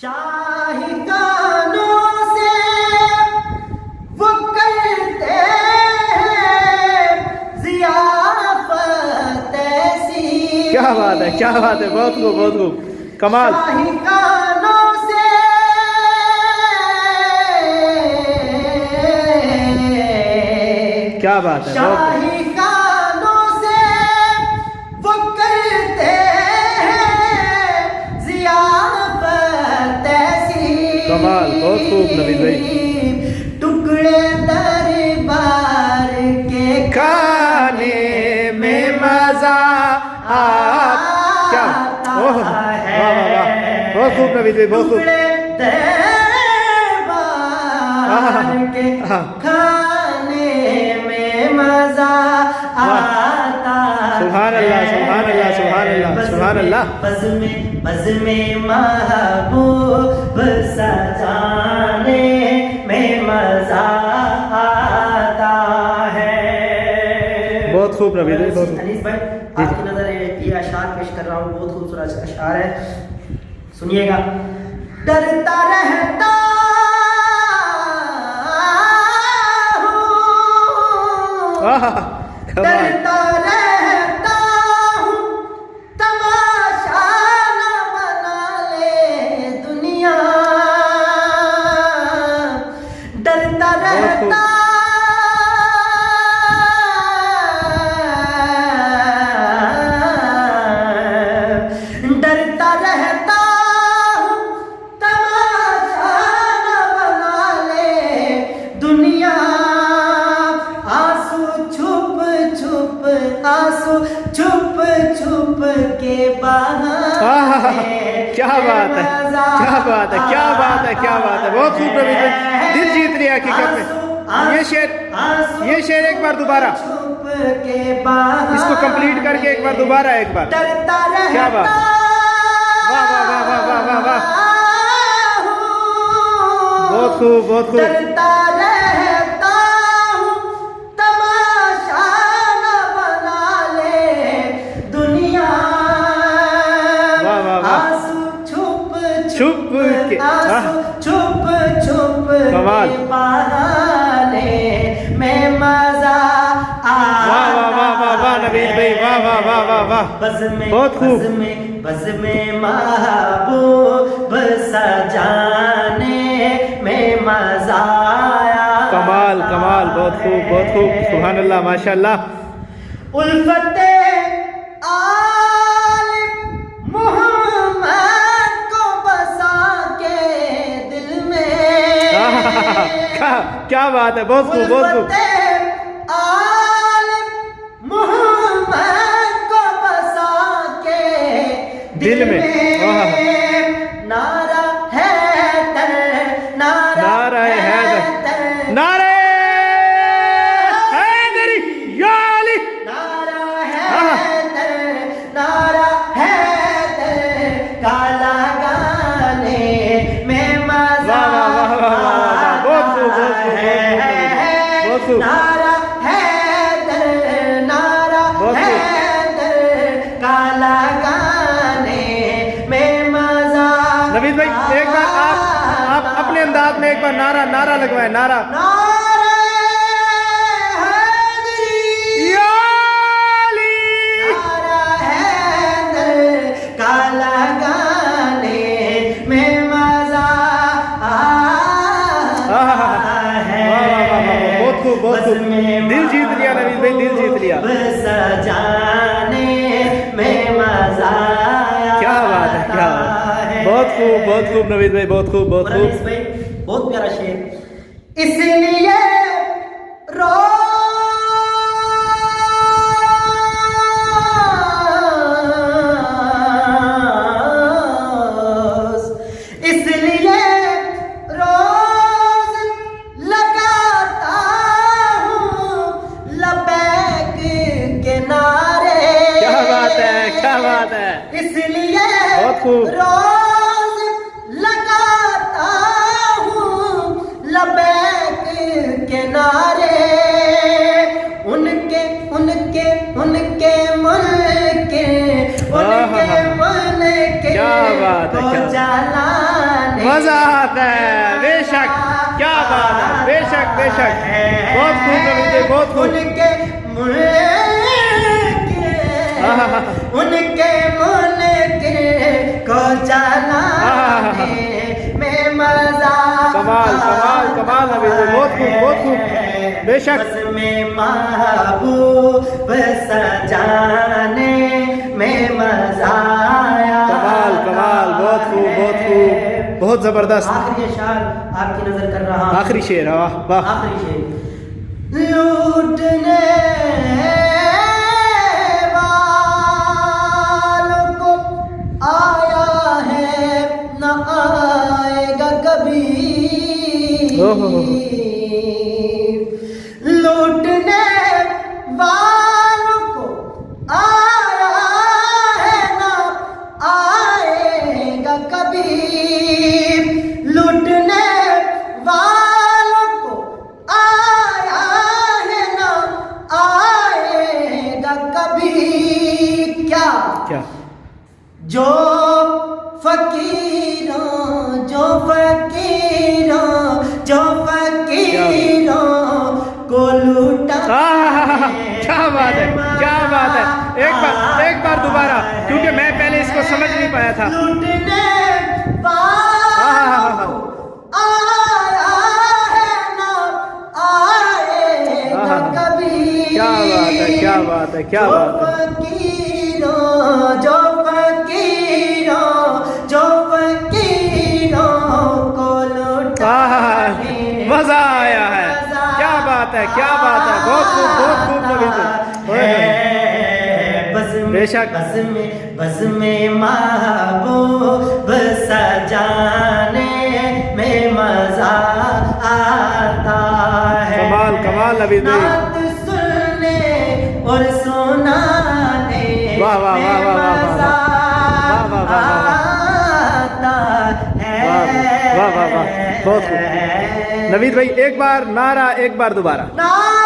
शाही गानों से वो करते हैं ज़ियाफ़त ऐसी। क्या बात है, क्या बात है, बहुत खूब, बहुत खूब, कमाल। शाही गानों से क्या बात है, शाही गानों से वो करते हैं ज़ियाफ़त ऐसी। कमाल, बहुत खूब नवीद भाई। टुकड़े दरबार के खाने में मजा आ। क्या, ओह, वाह वाह वाह, बहुत खूब नवीद भाई, बहुत खूब। टुकड़े दरबार के खाने में मजा आता। सुभान अल्लाह, सुभान अल्लाह, सुभान अल्लाह, सुभान अल्लाह। बज़ में महबूब सजाने में मजा आता है। बहुत खूब नवीद भाई, बहुत खूब। अनीस भाई, आपकी नजर ये अशार पेश कर रहा हूँ, बहुत खूबसूरत अशार है, सुनिएगा। डरता रहता डरता रहता हूँ तमाशा न बना ले दुनिया। डरता रहता डरता रहता हूँ तमाशा न बना ले दुनिया। आंसू छुप छुप के बहाने। क्या बात है, क्या बात है, क्या बात है, क्या बात है, बहुत खूब नवीद भाई, दिल जीत लिया हकीकत में। ये शेर एक बार दोबारा, इसको कंप्लीट करके एक बार दोबारा, एक बार। क्या बात, वाह वाह वाह वाह वाह वाह वाह, बहुत खूब, बहुत खूब। छुप के कमाल, बहाने में मजा वाह वाह वाह वाह वाह नवीद भाई, वाह वाह वाह वाह वाह, बहुत खूब। बज़ में महबूब सजाने में मजा आया। कमाल, कमाल, बहुत खूब, बहुत खूब, सुभान अल्लाह, माशाअल्लाह। उल्फते क्या बात है, बहुत खूब, बहुत खूब। मोहम्मद को बसा के दिल में नारा है तर, नारा है हैदर, नारा हैदरी या अली, नारा है तर, काला गाने में मजा। नारा हैदर, नारा हैदर, काला गाने में मजा। नवीद भाई, एक बार आप अपने अंदाज में एक बार नारा लगवाएं, नारा। नारा हैदर, काला गाने में मजा बहुत खूब, दिल जीत लिया नवीद भाई, दिल जीत लिया। सजाने में मजा। क्या बात है, क्या बात है, बहुत खूब, बहुत खूब नवीद भाई, बहुत खूब, बहुत खूब। भाई बहुत प्यारा शेर। इसलिए इसलिए रोज लगाता हूँ लबैक के नारे। मजा आता है, बेशक, क्या बात है, बेशक बेशक, बहुत खूब नवीद भाई, बहुत खूब। उनके मुनके को चलाने में मजा कमाल कमाल कमाल नवीद भाई, बहुत खूब बहुत खूब, बेशक। बस में महबूब सजाने में मजा आया। कमाल कमाल, बहुत खूब बहुत खूब, बहुत जबरदस्त। आखिरी शेर आपकी नजर कर रहा हूं। आखिरी शेर, वाह वाह। आखिरी शेर, लूटने वालों को आया है न आएगा कभी, लूटने वालों को आया है न आएगा कभी, लूटने वालों को आया है न आएगा कभी। क्या क्या जो फकीरों जो फकीरों जो फकीरों को लूटा, क्या बात है, क्या बात है, एक बार दोबारा, क्योंकि मैं पहले इसको समझ नहीं पाया था। लूटने वालों को आया है ना आएगा कभी। क्या बात है, क्या बात है, क्या बात है। जो फकीरों को लूटा, मजा आया है, क्या बात है, क्या बात है, बहुत खूब नवीद भाई, बेशक। बस में महबूब सजाने में मजा आता है। कमाल कमाल नवीद भाई, नात सुनने और सुनाने वाह वाह वाह वाह वाह मजा वाह वाह वाह आता है। वाह वाह वाह, बहुत खूब नवीद भाई, एक बार नारा, एक बार दोबारा। नारा